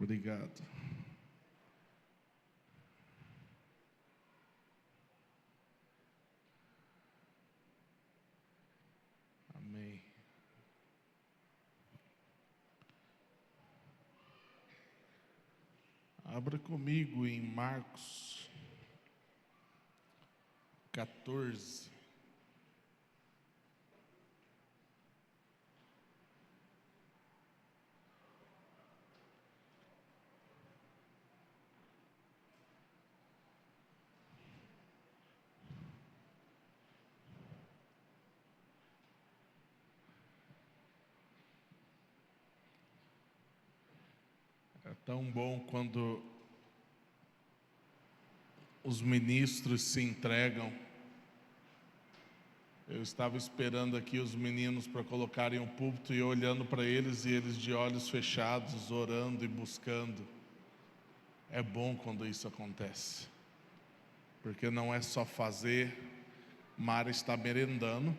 Obrigado. Amém. Abra comigo em Marcos 14. É tão bom quando os ministros se entregam. Eu estava esperando aqui os meninos para colocarem o púlpito e eu olhando para eles e eles de olhos fechados, orando e buscando. É bom quando isso acontece, porque não é só fazer. Mara está merendando,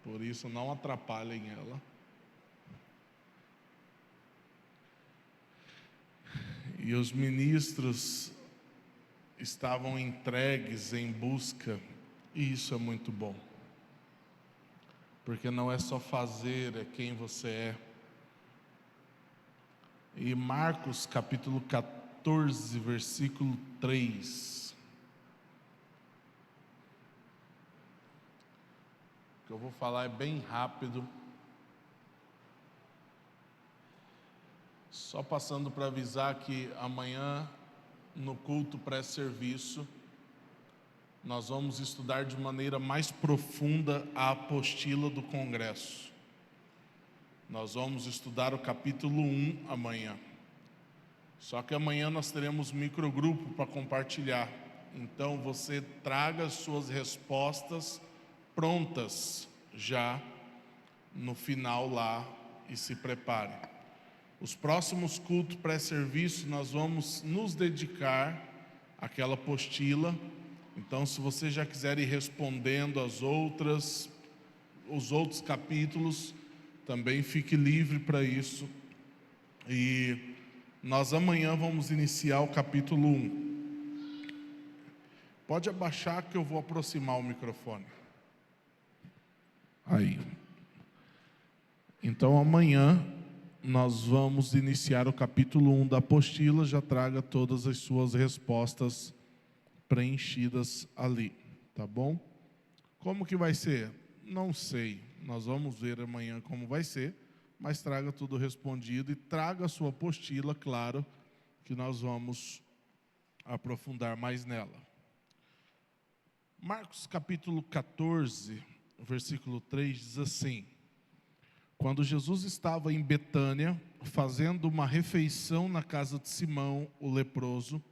por isso não atrapalhem ela. E os ministros estavam entregues em busca, e isso é muito bom, porque não é só fazer, é quem você é. E Marcos capítulo 14, versículo 3. O que eu vou falar é bem rápido. Só passando para avisar que amanhã, no culto pré-serviço, nós vamos estudar de maneira mais profunda a apostila do Congresso. Nós vamos estudar o capítulo 1 amanhã. Só que amanhã nós teremos microgrupo para compartilhar. Então você traga as suas respostas prontas já no final lá e se prepare. Os próximos cultos pré-serviço nós vamos nos dedicar àquela apostila. Então, se você já quiser ir respondendo os outros capítulos, também fique livre para isso. E nós amanhã vamos iniciar o capítulo 1. Pode abaixar que eu vou aproximar o microfone. Aí. Então, amanhã nós vamos iniciar o capítulo 1 da apostila. Já traga todas as suas respostas preenchidas ali, tá bom? Como que vai ser? Não sei, nós vamos ver amanhã como vai ser, mas traga tudo respondido e traga a sua apostila, claro, que nós vamos aprofundar mais nela. Marcos capítulo 14, versículo 3 diz assim: quando Jesus estava em Betânia, fazendo uma refeição na casa de Simão, o leproso,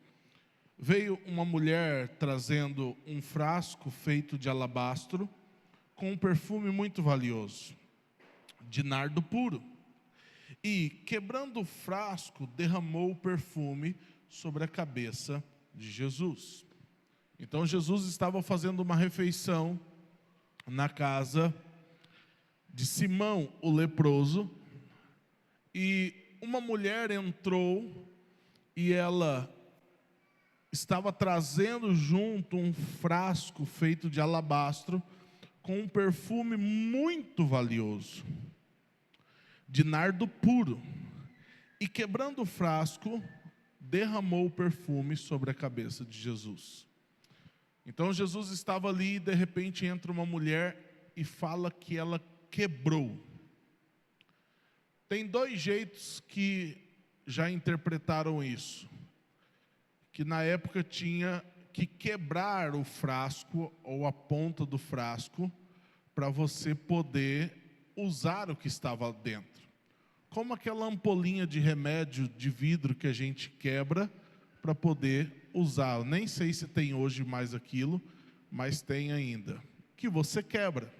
veio uma mulher trazendo um frasco feito de alabastro, com um perfume muito valioso, de nardo puro. E, quebrando o frasco, derramou o perfume sobre a cabeça de Jesus. Então Jesus estava fazendo uma refeição na casa de Simão, o leproso, e uma mulher entrou e ela estava trazendo junto um frasco feito de alabastro com um perfume muito valioso, de nardo puro, e quebrando o frasco, derramou o perfume sobre a cabeça de Jesus. Então Jesus estava ali e de repente entra uma mulher e fala que ela quebrou. Tem dois jeitos que já interpretaram isso, que na época tinha que quebrar o frasco ou a ponta do frasco para você poder usar o que estava dentro. Como aquela ampolinha de remédio de vidro que a gente quebra para poder usar. Eu nem sei se tem hoje mais aquilo, mas tem ainda. Que você quebra.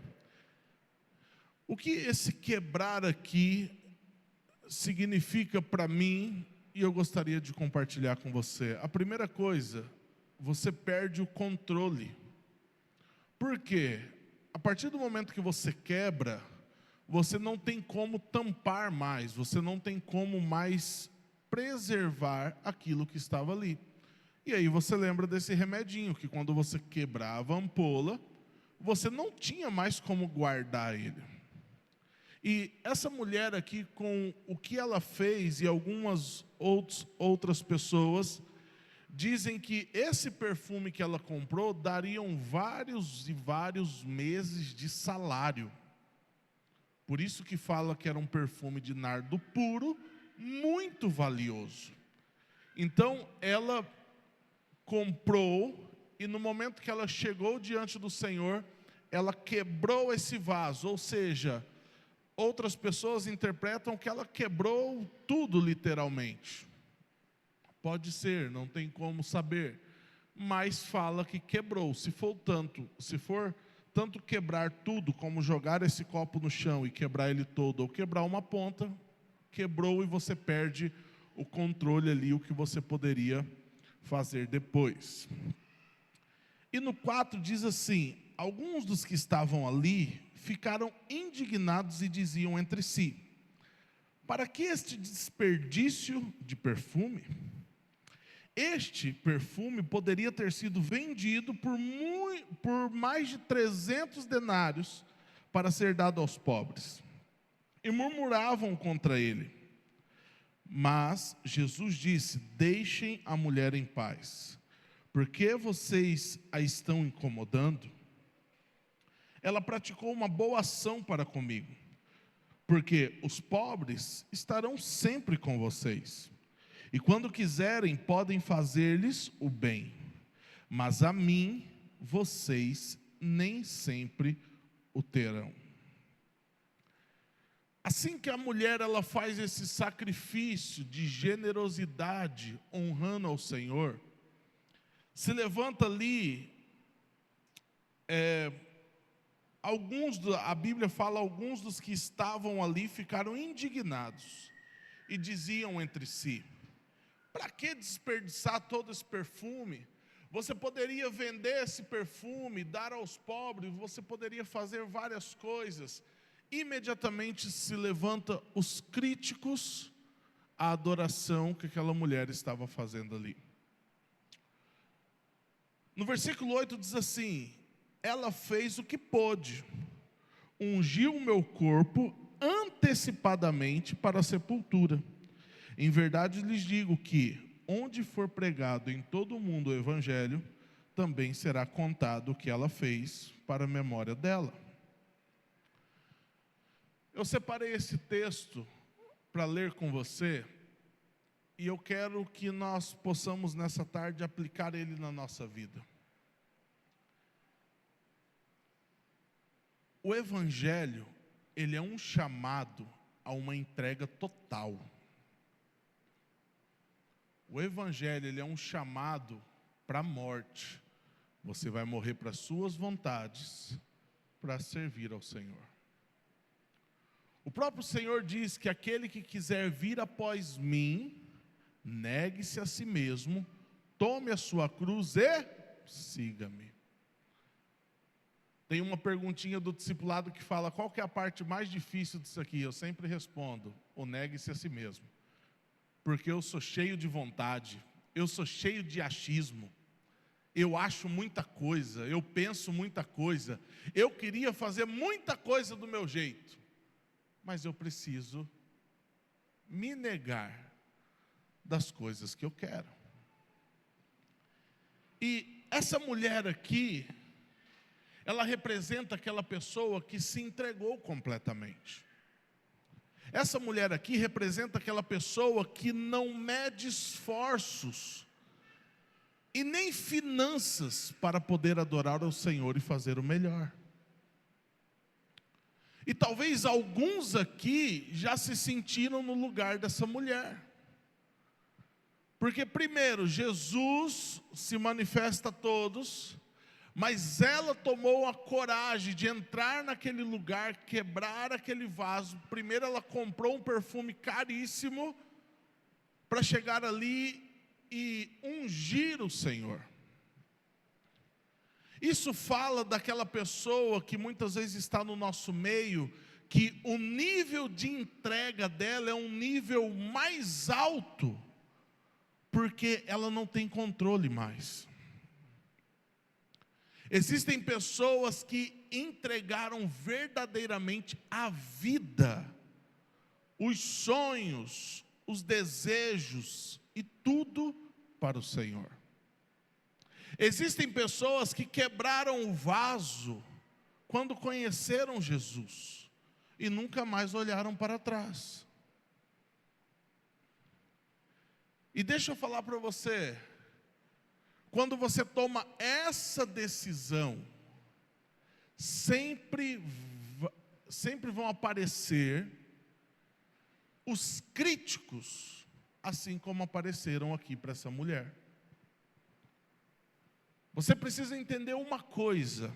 O que esse quebrar aqui significa para mim e eu gostaria de compartilhar com você. A primeira coisa, você perde o controle. Por quê? A partir do momento que você quebra, você não tem como tampar mais, você não tem como mais preservar aquilo que estava ali. E aí você lembra desse remedinho, que quando você quebrava a ampola, você não tinha mais como guardar ele. E essa mulher aqui, com o que ela fez, e algumas outras pessoas, dizem que esse perfume que ela comprou, dariam vários e vários meses de salário. Por isso que fala que era um perfume de nardo puro, muito valioso. Então, ela comprou, e no momento que ela chegou diante do Senhor, ela quebrou esse vaso, ou seja, outras pessoas interpretam que ela quebrou tudo literalmente. Pode ser, não tem como saber, mas fala que quebrou. Se for tanto quebrar tudo, como jogar esse copo no chão e quebrar ele todo, ou quebrar uma ponta, quebrou e você perde o controle ali, o que você poderia fazer depois. E no 4 diz assim: alguns dos que estavam ali ficaram indignados e diziam entre si: para que este desperdício de perfume? Este perfume poderia ter sido vendido por mais de 300 denários para ser dado aos pobres. E murmuravam contra ele. Mas Jesus disse: deixem a mulher em paz. Por que vocês a estão incomodando? Ela praticou uma boa ação para comigo, porque os pobres estarão sempre com vocês, e quando quiserem podem fazer-lhes o bem, mas a mim vocês nem sempre o terão. Assim que a mulher ela faz esse sacrifício de generosidade, honrando ao Senhor, se levanta ali, a Bíblia fala, alguns dos que estavam ali ficaram indignados e diziam entre si: para que desperdiçar todo esse perfume? Você poderia vender esse perfume, dar aos pobres, você poderia fazer várias coisas. Imediatamente se levanta os críticos à adoração que aquela mulher estava fazendo ali. No versículo 8 diz assim: ela fez o que pôde, ungiu o meu corpo antecipadamente para a sepultura. Em verdade lhes digo que, onde for pregado em todo o mundo o Evangelho, também será contado o que ela fez para a memória dela. Eu separei esse texto para ler com você, e eu quero que nós possamos nessa tarde aplicar ele na nossa vida. O Evangelho, ele é um chamado a uma entrega total. O Evangelho, ele é um chamado para a morte. Você vai morrer para as suas vontades, para servir ao Senhor. O próprio Senhor diz que aquele que quiser vir após mim, negue-se a si mesmo, tome a sua cruz e siga-me. Tem uma perguntinha do discipulado que fala: qual que é a parte mais difícil disso aqui? Eu sempre respondo: o negue-se a si mesmo. Porque eu sou cheio de vontade, eu sou cheio de achismo, eu acho muita coisa, eu penso muita coisa, eu queria fazer muita coisa do meu jeito, mas eu preciso me negar das coisas que eu quero. E essa mulher aqui, ela representa aquela pessoa que se entregou completamente. Essa mulher aqui representa aquela pessoa que não mede esforços e nem finanças para poder adorar ao Senhor e fazer o melhor. E talvez alguns aqui já se sentiram no lugar dessa mulher. Porque primeiro, Jesus se manifesta a todos, mas ela tomou a coragem de entrar naquele lugar, quebrar aquele vaso. Primeiro ela comprou um perfume caríssimo para chegar ali e ungir o Senhor. Isso fala daquela pessoa que muitas vezes está no nosso meio, que o nível de entrega dela é um nível mais alto, porque ela não tem controle mais. Existem pessoas que entregaram verdadeiramente a vida, os sonhos, os desejos e tudo para o Senhor. Existem pessoas que quebraram o vaso quando conheceram Jesus e nunca mais olharam para trás. E deixa eu falar para você, quando você toma essa decisão, sempre vão aparecer os críticos, assim como apareceram aqui para essa mulher. Você precisa entender uma coisa: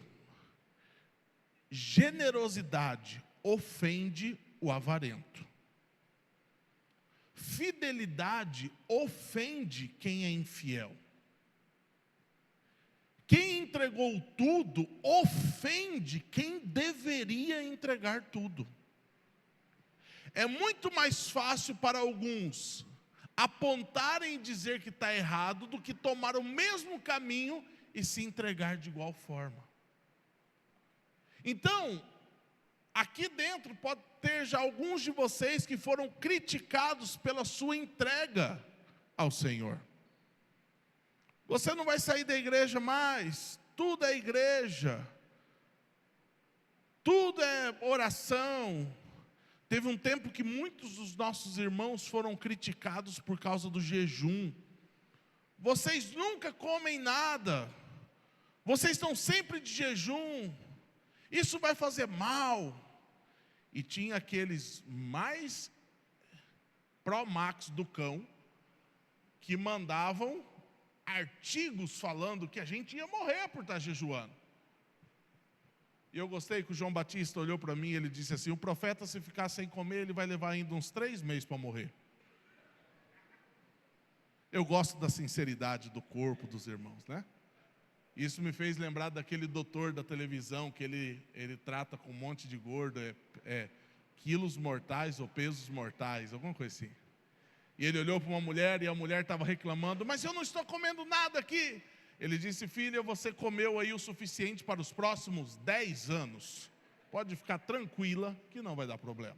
generosidade ofende o avarento. Fidelidade ofende quem é infiel. Quem entregou tudo ofende quem deveria entregar tudo. É muito mais fácil para alguns apontarem e dizer que está errado do que tomar o mesmo caminho e se entregar de igual forma. Então, aqui dentro pode ter já alguns de vocês que foram criticados pela sua entrega ao Senhor. Você não vai sair da igreja mais, tudo é igreja, tudo é oração. Teve um tempo que muitos dos nossos irmãos foram criticados por causa do jejum. Vocês nunca comem nada, vocês estão sempre de jejum, isso vai fazer mal. E tinha aqueles mais pró-max do cão, que mandavam artigos falando que a gente ia morrer por estar jejuando. E eu gostei que o João Batista olhou para mim e ele disse assim: o profeta, se ficar sem comer, ele vai levar ainda uns 3 meses para morrer. Eu gosto da sinceridade do corpo dos irmãos, né? Isso me fez lembrar daquele doutor da televisão, que ele trata com um monte de gordo, quilos mortais ou pesos mortais, alguma coisa assim. E ele olhou para uma mulher e a mulher estava reclamando: mas eu não estou comendo nada aqui. Ele disse: filha, você comeu aí o suficiente para os próximos 10 anos. Pode ficar tranquila que não vai dar problema.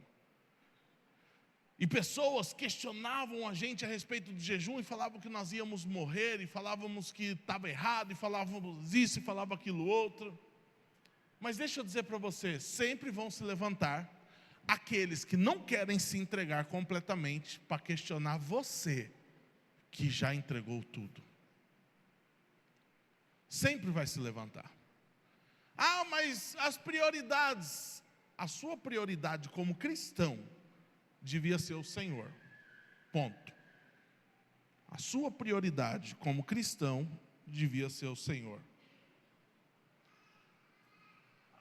E pessoas questionavam a gente a respeito do jejum e falavam que nós íamos morrer, e falávamos que estava errado, e falávamos isso e falava aquilo outro. Mas deixa eu dizer para você, sempre vão se levantar aqueles que não querem se entregar completamente para questionar você, que já entregou tudo. Sempre vai se levantar. Ah, mas as prioridades, a sua prioridade como cristão devia ser o Senhor, ponto. A sua prioridade como cristão devia ser o Senhor.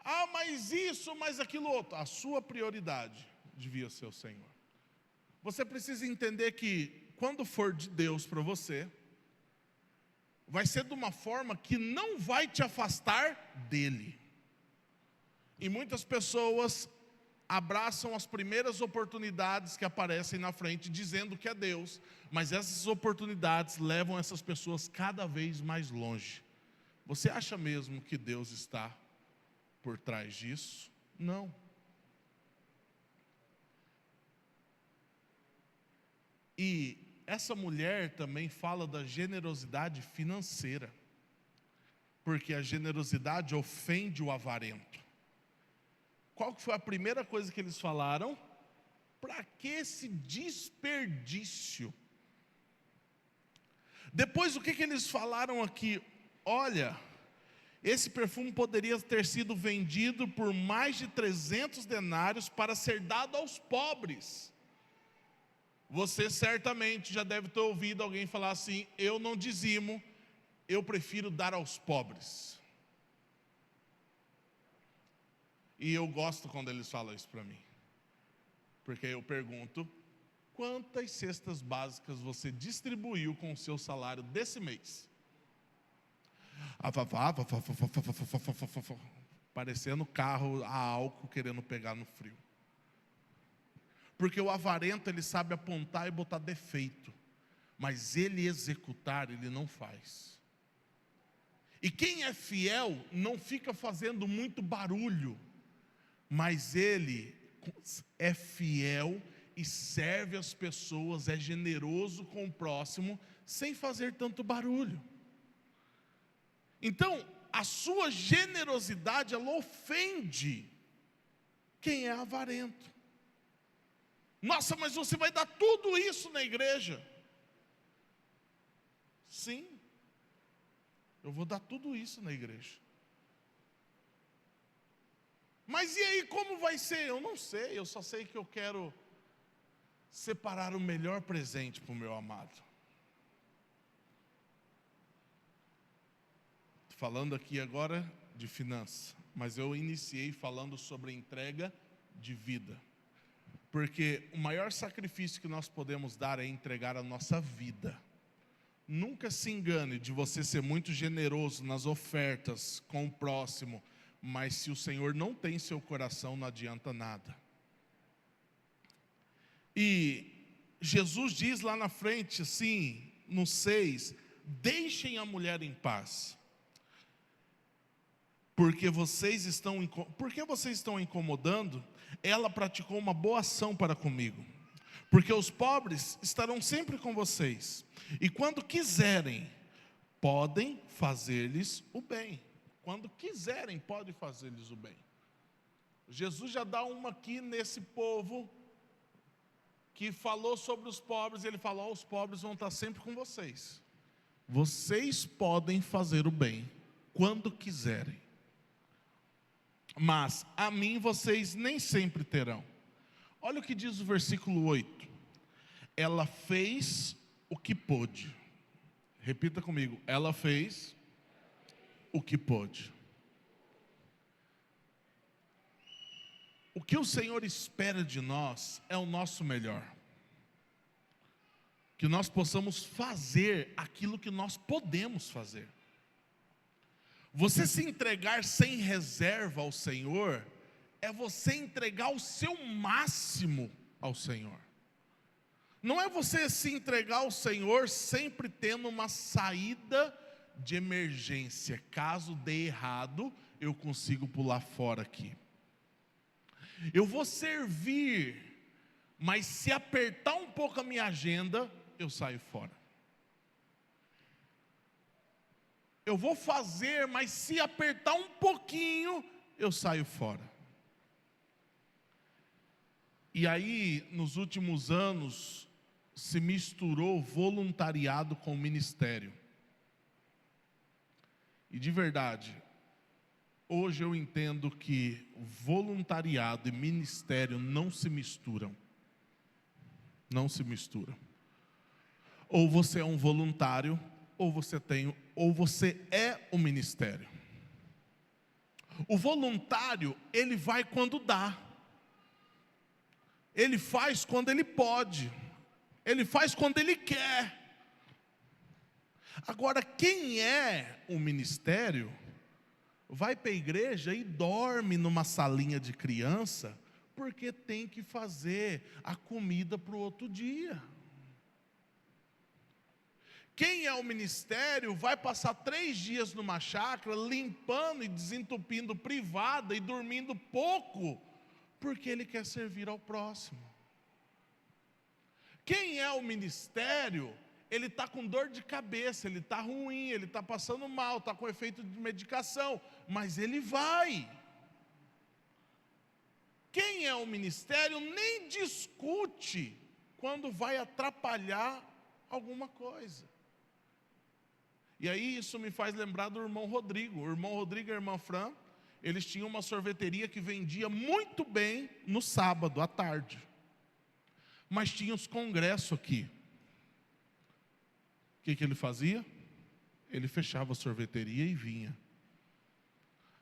Ah, mas isso, mas aquilo outro. A sua prioridade devia ser o Senhor. Você precisa entender que quando for de Deus para você, vai ser de uma forma que não vai te afastar dele. E muitas pessoas abraçam as primeiras oportunidades que aparecem na frente, dizendo que é Deus, mas essas oportunidades levam essas pessoas cada vez mais longe. Você acha mesmo que Deus está por trás disso? Não. E essa mulher também fala da generosidade financeira, porque a generosidade ofende o avarento. Qual que foi a primeira coisa que eles falaram? Para que esse desperdício? Depois, o que eles falaram aqui? Olha, esse perfume poderia ter sido vendido por mais de 300 denários para ser dado aos pobres. Você certamente já deve ter ouvido alguém falar assim: eu não dizimo, eu prefiro dar aos pobres. E eu gosto quando eles falam isso para mim, porque eu pergunto: quantas cestas básicas você distribuiu com o seu salário desse mês? Parecendo carro a álcool querendo pegar no frio. Porque o avarento, ele sabe apontar e botar defeito, mas ele executar, ele não faz. E quem é fiel não fica fazendo muito barulho, mas ele é fiel e serve as pessoas, é generoso com o próximo, sem fazer tanto barulho. Então, a sua generosidade, ela ofende quem é avarento. Nossa, mas você vai dar tudo isso na igreja? Sim, eu vou dar tudo isso na igreja. Mas e aí, como vai ser? Eu não sei, eu só sei que eu quero separar o melhor presente para o meu amado. Falando aqui agora de finanças, mas eu iniciei falando sobre entrega de vida. Porque o maior sacrifício que nós podemos dar é entregar a nossa vida. Nunca se engane de você ser muito generoso nas ofertas com o próximo, mas se o Senhor não tem seu coração, não adianta nada. E Jesus diz lá na frente, assim, no 6, deixem a mulher em paz. Por que vocês estão incomodando? Ela praticou uma boa ação para comigo. Porque os pobres estarão sempre com vocês. E quando quiserem, podem fazer-lhes o bem. Quando quiserem, podem fazer-lhes o bem. Jesus já dá uma aqui nesse povo que falou sobre os pobres. Ele falou, os pobres vão estar sempre com vocês. Vocês podem fazer o bem quando quiserem. Mas a mim vocês nem sempre terão. Olha o que diz o versículo 8. Ela fez o que pôde. Repita comigo. Ela fez o que pôde. O que o Senhor espera de nós é o nosso melhor. Que nós possamos fazer aquilo que nós podemos fazer. Você se entregar sem reserva ao Senhor, é você entregar o seu máximo ao Senhor. Não é você se entregar ao Senhor sempre tendo uma saída de emergência. Caso dê errado, eu consigo pular fora aqui. Eu vou servir, mas se apertar um pouco a minha agenda, eu saio fora. Eu vou fazer, mas se apertar um pouquinho, eu saio fora. E aí, nos últimos anos, se misturou voluntariado com ministério. E de verdade, hoje eu entendo que voluntariado e ministério não se misturam. Não se misturam. Ou você é um voluntário, ou você é um ministério. O voluntário, ele vai quando dá. Ele faz quando ele pode. Ele faz quando ele quer. Agora, quem é um ministério, vai para a igreja e dorme numa salinha de criança, porque tem que fazer a comida para o outro dia. Quem é o ministério vai passar 3 dias numa chácara, limpando e desentupindo privada e dormindo pouco, porque ele quer servir ao próximo. Quem é o ministério, ele está com dor de cabeça, ele está ruim, ele está passando mal, está com efeito de medicação, mas ele vai. Quem é o ministério nem discute quando vai atrapalhar alguma coisa. E aí isso me faz lembrar do irmão Rodrigo. O irmão Rodrigo e a irmã Fran, eles tinham uma sorveteria que vendia muito bem no sábado à tarde. Mas tinha os congressos aqui. O que ele fazia? Ele fechava a sorveteria e vinha.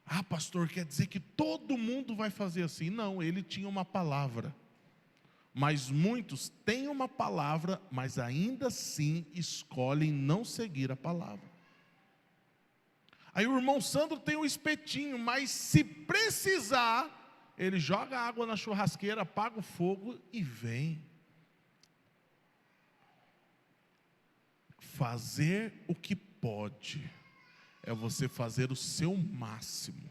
Ah, pastor, quer dizer que todo mundo vai fazer assim? Não, ele tinha uma palavra Mas muitos têm uma palavra, mas ainda assim escolhem não seguir a palavra. Aí o irmão Sandro tem um espetinho, mas se precisar, ele joga água na churrasqueira, apaga o fogo e vem. Fazer o que pode é você fazer o seu máximo.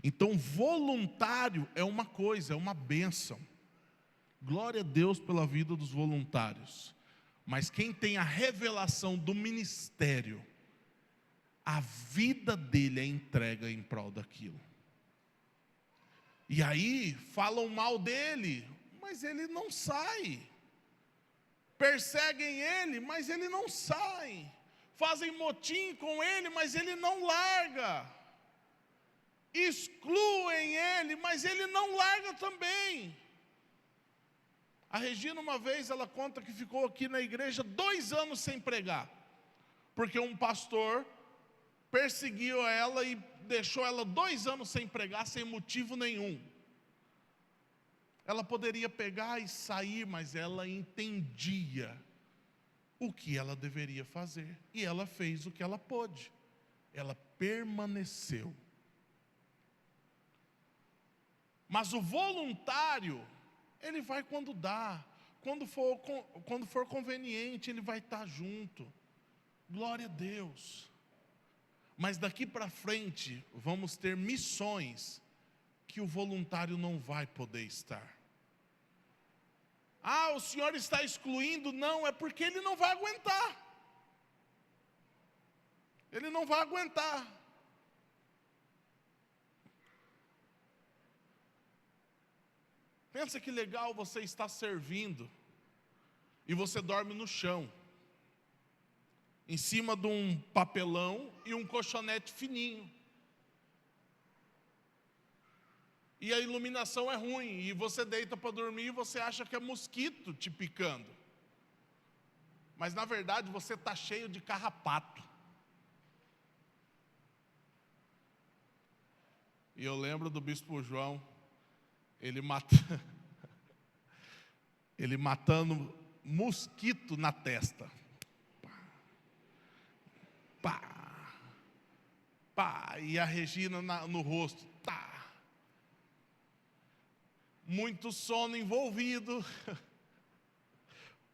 Então, voluntário é uma coisa, é uma bênção. Glória a Deus pela vida dos voluntários. Mas quem tem a revelação do ministério, a vida dele é entrega em prol daquilo. E aí, falam mal dele, mas ele não sai. Perseguem ele, mas ele não sai. Fazem motim com ele, mas ele não larga. Excluem ele, mas ele não larga também. A Regina, uma vez, ela conta que ficou aqui na igreja 2 anos sem pregar, porque um pastor perseguiu ela e deixou ela 2 anos sem pregar, sem motivo nenhum. Ela poderia pegar e sair, mas ela entendia o que ela deveria fazer, e ela fez o que ela pôde. Ela permaneceu. Mas o voluntário, ele vai quando dá, quando for conveniente, ele vai estar junto. Glória a Deus. Mas daqui para frente, vamos ter missões que o voluntário não vai poder estar. Ah, o senhor está excluindo? Não, é porque ele não vai aguentar. Ele não vai aguentar. Pensa que legal você estar servindo e você dorme no chão, em cima de um papelão e um colchonete fininho. E a iluminação é ruim, e você deita para dormir e você acha que é mosquito te picando. Mas na verdade você está cheio de carrapato. E eu lembro do bispo João, ele matando mosquito na testa. Pá, pá, e a Regina no rosto. Tá. Muito sono envolvido,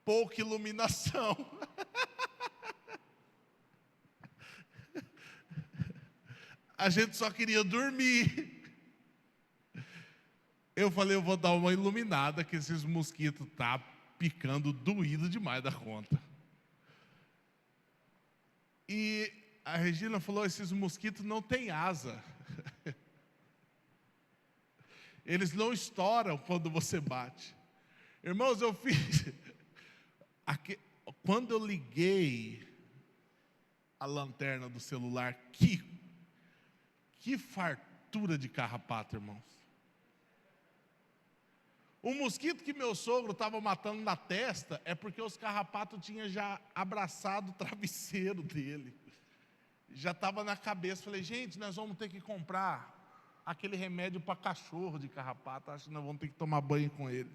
pouca iluminação. A gente só queria dormir. Eu falei, eu vou dar uma iluminada, que esses mosquitos tá picando doído demais da conta. E a Regina falou, esses mosquitos não têm asa. Eles não estouram quando você bate. Irmãos, eu fiz... Quando eu liguei a lanterna do celular, que fartura de carrapato, irmãos. O mosquito que meu sogro estava matando na testa é porque os carrapatos tinham já abraçado o travesseiro dele. Já estava na cabeça. Falei, gente, nós vamos ter que comprar aquele remédio para cachorro de carrapato. Acho que nós vamos ter que tomar banho com ele.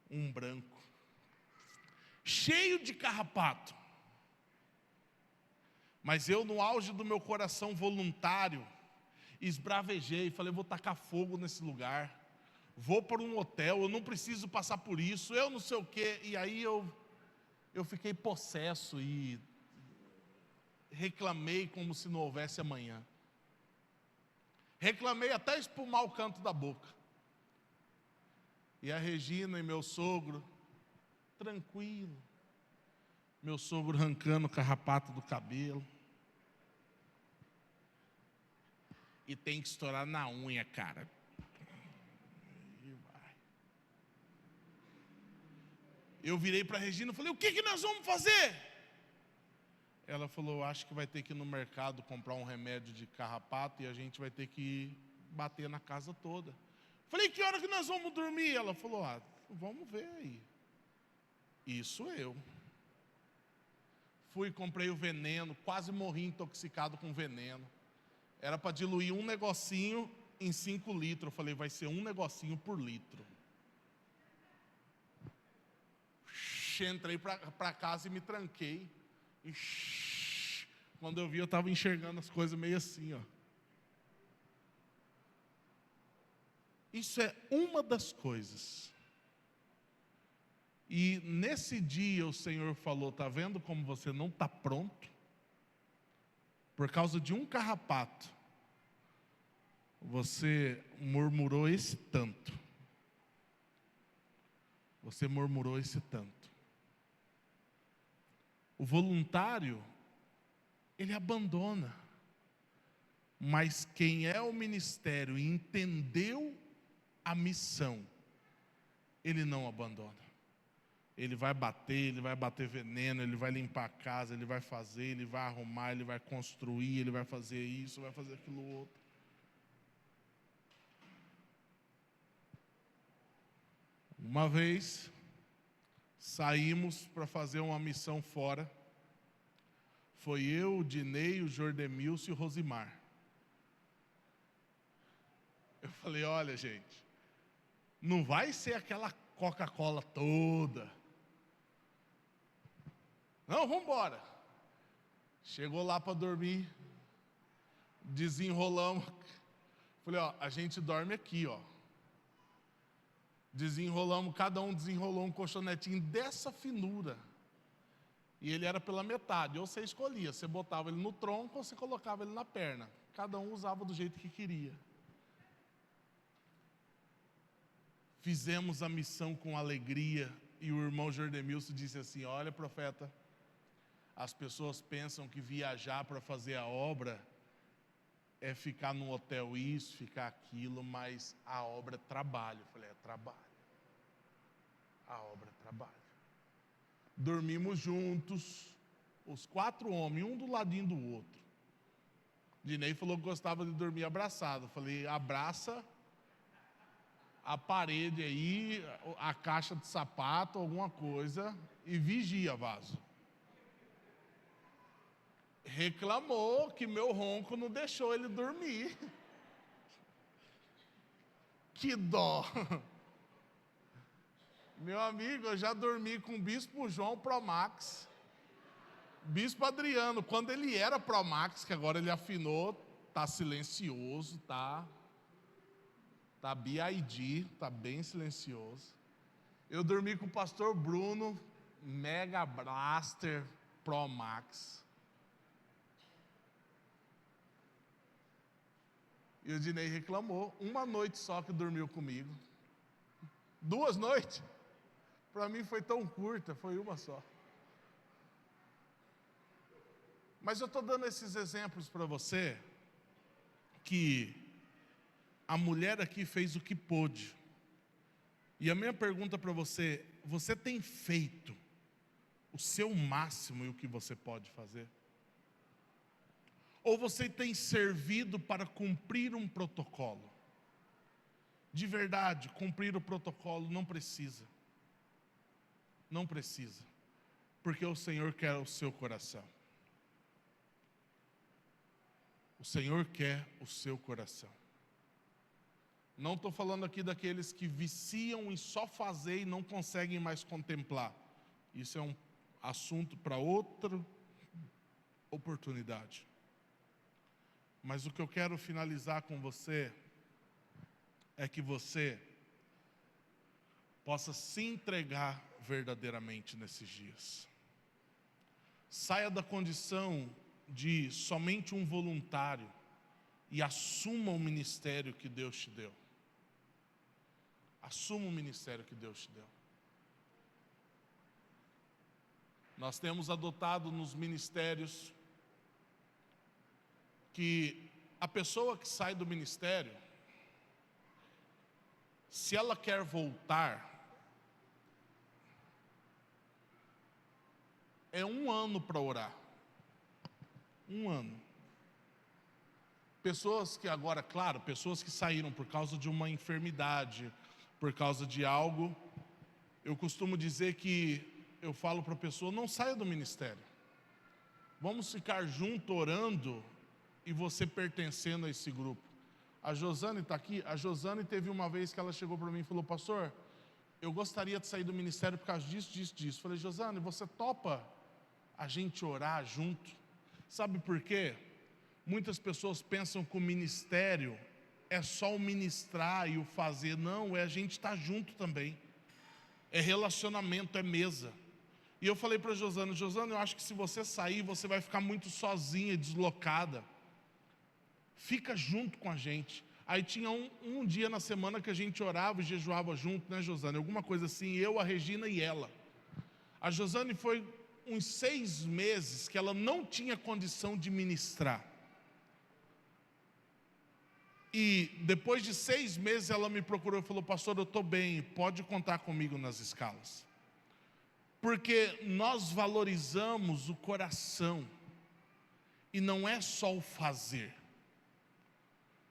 Um branco, cheio de carrapato. Mas eu, no auge do meu coração voluntário, esbravejei, falei, vou tacar fogo nesse lugar. Vou para um hotel, eu não preciso passar por isso, eu não sei o quê. E aí eu fiquei possesso e reclamei como se não houvesse amanhã. Reclamei até espumar o canto da boca. E a Regina e meu sogro, tranquilo. Meu sogro arrancando o carrapato do cabelo. E tem que estourar na unha, cara. Eu virei para a Regina e falei, o que nós vamos fazer? Ela falou, acho que vai ter que ir no mercado comprar um remédio de carrapato e a gente vai ter que bater na casa toda. Falei, que hora que nós vamos dormir? Ela falou, vamos ver aí. Isso eu. Fui, comprei o veneno, quase morri intoxicado com veneno. Era para diluir um negocinho em 5 litros. Eu falei, vai ser um negocinho por litro. Entrei para casa e me tranquei. E quando eu vi, eu estava enxergando as coisas meio assim, ó. Isso é uma das coisas. E nesse dia o Senhor falou, tá vendo como você não está pronto? Por causa de um carrapato, você murmurou esse tanto. Você murmurou esse tanto. O voluntário, ele abandona. Mas quem é o ministério e entendeu a missão, ele não abandona. Ele vai bater veneno, ele vai limpar a casa, ele vai fazer, ele vai arrumar, ele vai construir, ele vai fazer isso, vai fazer aquilo outro. Uma vez, saímos para fazer uma missão fora. Foi eu, o Dinei, o Jordemilson e o Rosimar. Eu falei, olha gente, não vai ser aquela Coca-Cola toda. Não, vamos embora. Chegou lá para dormir, desenrolamos. Falei, ó, a gente dorme aqui, ó. Desenrolamos, cada um desenrolou um colchonetinho dessa finura. E ele era pela metade, ou você escolhia, você botava ele no tronco ou você colocava ele na perna. Cada um usava do jeito que queria. Fizemos a missão com alegria e o irmão Jordemilson disse assim, olha profeta, as pessoas pensam que viajar para fazer a obra é ficar num hotel isso, ficar aquilo, mas a obra é trabalho. Eu falei, é trabalho. A obra é trabalho. Dormimos juntos, os 4 homens, um do ladinho do outro. Dinei falou que gostava de dormir abraçado. Eu falei, abraça a parede aí, a caixa de sapato, alguma coisa, e vigia, vaso. Reclamou que meu ronco não deixou ele dormir. Que dó. Meu amigo, eu já dormi com o Bispo João Promax, Bispo Adriano, quando ele era Promax, que agora ele afinou, tá silencioso, tá BID, tá bem silencioso. Eu dormi com o pastor Bruno, Mega Blaster Promax. E o Dinei reclamou, uma noite só que dormiu comigo. 2 noites? Para mim foi tão curta, foi uma só. Mas eu estou dando esses exemplos para você, que a mulher aqui fez o que pôde. E a minha pergunta para você, você tem feito o seu máximo e o que você pode fazer? Ou você tem servido para cumprir um protocolo? De verdade, cumprir o protocolo não precisa. Não precisa. Porque o Senhor quer o seu coração. O Senhor quer o seu coração. Não estou falando aqui daqueles que viciam em só fazer e não conseguem mais contemplar. Isso é um assunto para outra oportunidade. Mas o que eu quero finalizar com você é que você possa se entregar verdadeiramente nesses dias. Saia da condição de somente um voluntário e assuma o ministério que Deus te deu. Assuma o ministério que Deus te deu. Nós temos adotado nos ministérios que a pessoa que sai do ministério, se ela quer voltar, é 1 ano para orar. 1 ano. Pessoas que agora, claro, pessoas que saíram por causa de uma enfermidade, por causa de algo, eu costumo dizer que, eu falo para a pessoa, não saia do ministério. Vamos ficar junto orando e você pertencendo a esse grupo. A Josane está aqui. A Josane teve uma vez que ela chegou para mim e falou: pastor, eu gostaria de sair do ministério por causa disso, disso, disso. Falei: Josane, você topa a gente orar junto? Sabe por quê? Muitas pessoas pensam que o ministério é só o ministrar e o fazer. Não, é a gente estar junto também. É relacionamento, é mesa. E eu falei para a Josana: Josana, eu acho que se você sair, você vai ficar muito sozinha, deslocada. Fica junto com a gente. Aí tinha um dia na semana que a gente orava e jejuava junto, né, Josana? Alguma coisa assim, eu, a Regina e ela. A Josane foi uns 6 meses que ela não tinha condição de ministrar. E depois de 6 meses ela me procurou e falou: pastor, eu estou bem, pode contar comigo nas escalas. Porque nós valorizamos o coração, e não é só o fazer.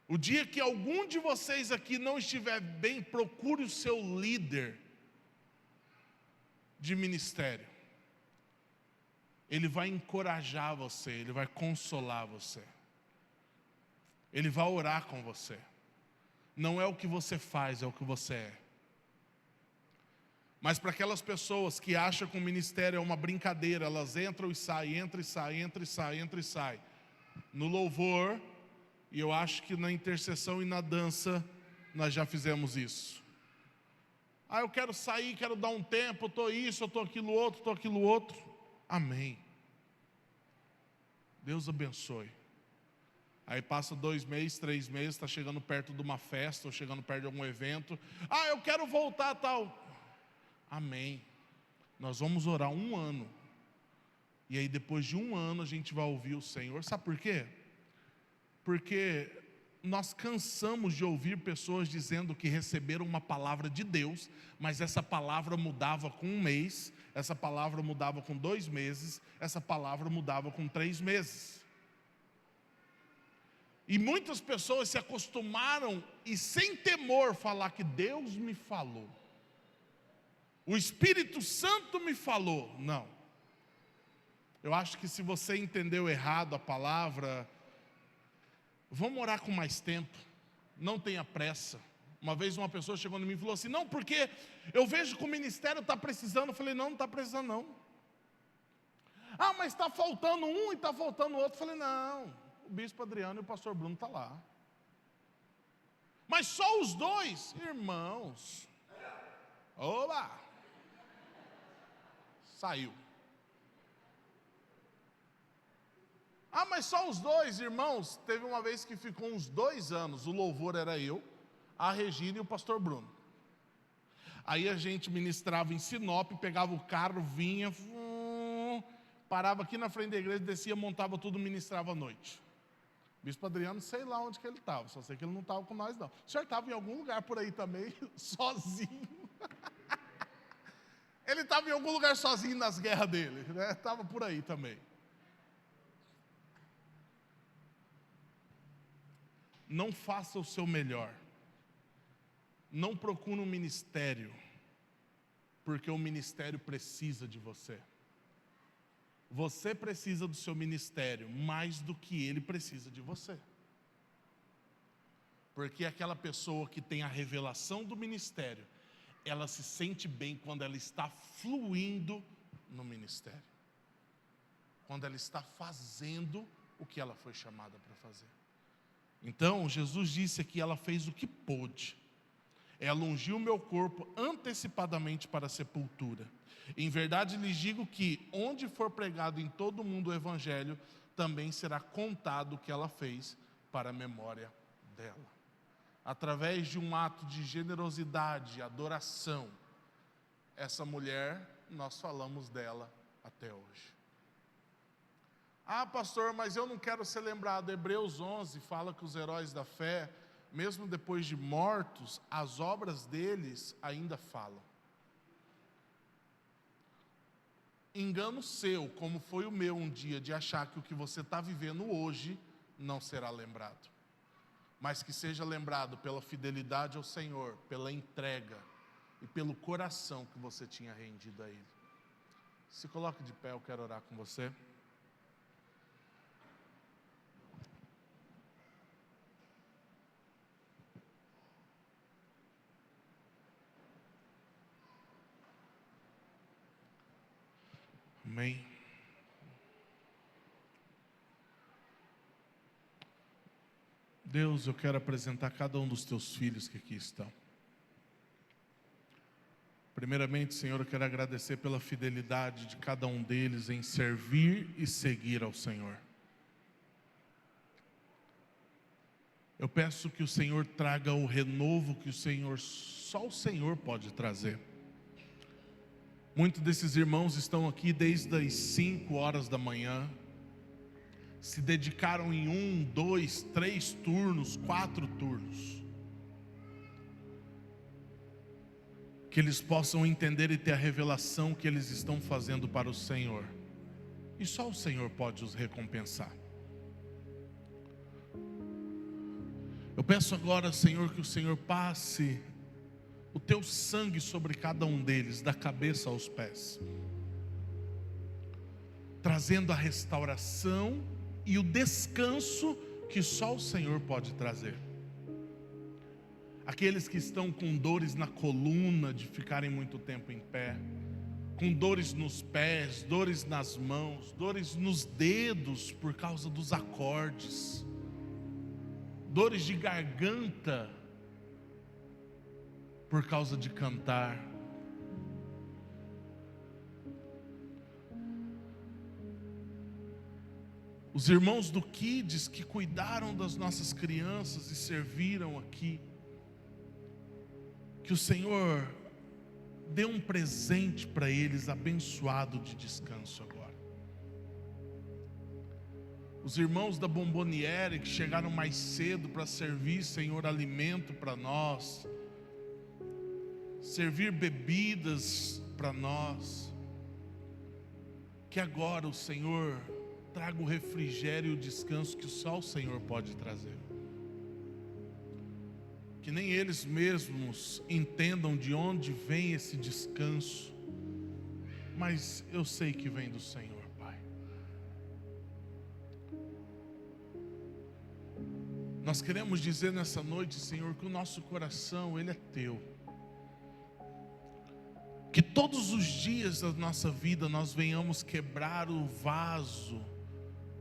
O dia que algum de vocês aqui não estiver bem, procure o seu líder de ministério. Ele vai encorajar você, ele vai consolar você. Ele vai orar com você. Não é o que você faz, é o que você é. Mas para aquelas pessoas que acham que o ministério é uma brincadeira, elas entram e saem, entram e saem, entram e saem, entram e saem. No louvor, e eu acho que na intercessão e na dança, nós já fizemos isso. Eu quero sair, quero dar um tempo, eu estou isso, eu estou aquilo outro. Amém. Deus abençoe. Aí passa 2 meses, 3 meses, está chegando perto de uma festa, ou chegando perto de algum evento. Eu quero voltar tal. Amém. Nós vamos orar 1 ano. E aí depois de 1 ano a gente vai ouvir o Senhor. Sabe por quê? Porque nós cansamos de ouvir pessoas dizendo que receberam uma palavra de Deus, mas essa palavra mudava com 1 mês, essa palavra mudava com 2 meses, essa palavra mudava com 3 meses. E muitas pessoas se acostumaram e sem temor falar que Deus me falou, o Espírito Santo me falou. Não. Eu acho que se você entendeu errado a palavra, vamos orar com mais tempo, não tenha pressa. Uma vez uma pessoa chegou em mim e falou assim: não, porque eu vejo que o ministério está precisando. Eu falei: não está precisando não. Mas está faltando um e está faltando outro. Eu falei: não, o bispo Adriano e o pastor Bruno estão lá. Mas só os 2, irmãos. Oba! Saiu. Mas só os 2, irmãos. Teve uma vez que ficou uns 2 anos, o louvor era eu, a Regina e o pastor Bruno. Aí a gente ministrava em Sinop, pegava o carro, vinha, parava aqui na frente da igreja, descia, montava tudo, ministrava à noite. Bispo Adriano, sei lá onde que ele estava, só sei que ele não estava com nós não. O senhor estava em algum lugar por aí também, sozinho. Ele estava em algum lugar sozinho nas guerras dele, né? Estava por aí também. Não faça o seu melhor. Não procure um ministério, porque o ministério precisa de você. Você precisa do seu ministério mais do que ele precisa de você. Porque aquela pessoa que tem a revelação do ministério, ela se sente bem quando ela está fluindo no ministério. Quando ela está fazendo o que ela foi chamada para fazer. Então, Jesus disse aqui: ela fez o que pôde. Ela ungiu o meu corpo antecipadamente para a sepultura. Em verdade lhes digo que, onde for pregado em todo o mundo o evangelho, também será contado o que ela fez para a memória dela. Através de um ato de generosidade, adoração, essa mulher, nós falamos dela até hoje. Pastor, mas eu não quero ser lembrado. Hebreus 11 fala que os heróis da fé, mesmo depois de mortos, as obras deles ainda falam. Engano seu, como foi o meu um dia, de achar que o que você está vivendo hoje não será lembrado. Mas que seja lembrado pela fidelidade ao Senhor, pela entrega e pelo coração que você tinha rendido a Ele. Se coloque de pé, eu quero orar com você. Amém. Deus, eu quero apresentar cada um dos teus filhos que aqui estão. Primeiramente, Senhor, eu quero agradecer pela fidelidade de cada um deles em servir e seguir ao Senhor. Eu peço que o Senhor traga o renovo que só o Senhor pode trazer. Muitos desses irmãos estão aqui desde as 5 horas da manhã, se dedicaram em 1, 2, 3 turnos, 4 turnos. Que eles possam entender e ter a revelação que eles estão fazendo para o Senhor. E só o Senhor pode os recompensar. Eu peço agora, Senhor, que o Senhor passe o teu sangue sobre cada um deles, da cabeça aos pés, trazendo a restauração e o descanso que só o Senhor pode trazer. Aqueles que estão com dores na coluna de ficarem muito tempo em pé, com dores nos pés, dores nas mãos, dores nos dedos por causa dos acordes, dores de garganta por causa de cantar. Os irmãos do Kids que cuidaram das nossas crianças e serviram aqui, que o Senhor dê um presente para eles abençoado de descanso agora. Os irmãos da Bomboniere que chegaram mais cedo para servir, Senhor, alimento para nós, servir bebidas para nós, que agora o Senhor traga o refrigério e o descanso que só o Senhor pode trazer. Que nem eles mesmos entendam de onde vem esse descanso, mas eu sei que vem do Senhor, Pai. Nós queremos dizer nessa noite, Senhor, que o nosso coração, ele é teu. Que todos os dias da nossa vida nós venhamos quebrar o vaso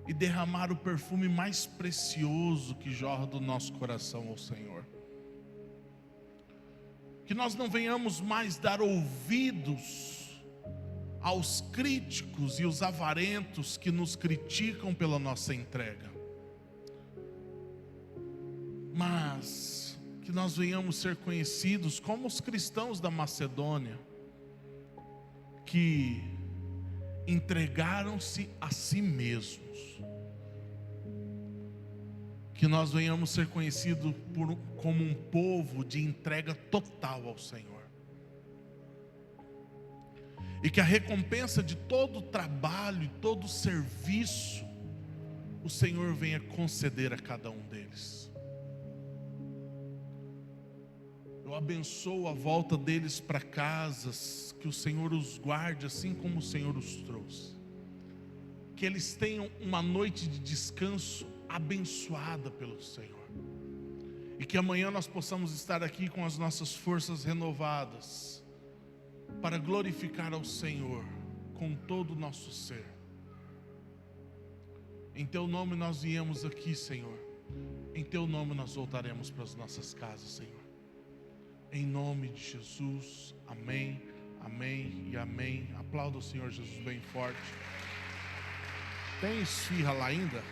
e derramar o perfume mais precioso que jorra do nosso coração ao Senhor. Que nós não venhamos mais dar ouvidos aos críticos e os avarentos que nos criticam pela nossa entrega, mas que nós venhamos ser conhecidos como os cristãos da Macedônia, que entregaram-se a si mesmos. Que nós venhamos ser conhecidos como um povo de entrega total ao Senhor. E que a recompensa de todo o trabalho e todo o serviço, o Senhor venha conceder a cada um deles. Eu abençoo a volta deles para casas, que o Senhor os guarde assim como o Senhor os trouxe. Que eles tenham uma noite de descanso abençoada pelo Senhor, e que amanhã nós possamos estar aqui com as nossas forças renovadas, para glorificar ao Senhor com todo o nosso ser. Em Teu nome nós viemos aqui, Senhor, em Teu nome nós voltaremos para as nossas casas, Senhor, em nome de Jesus, amém, amém e amém. Aplauda o Senhor Jesus bem forte. Tem esfirra lá ainda?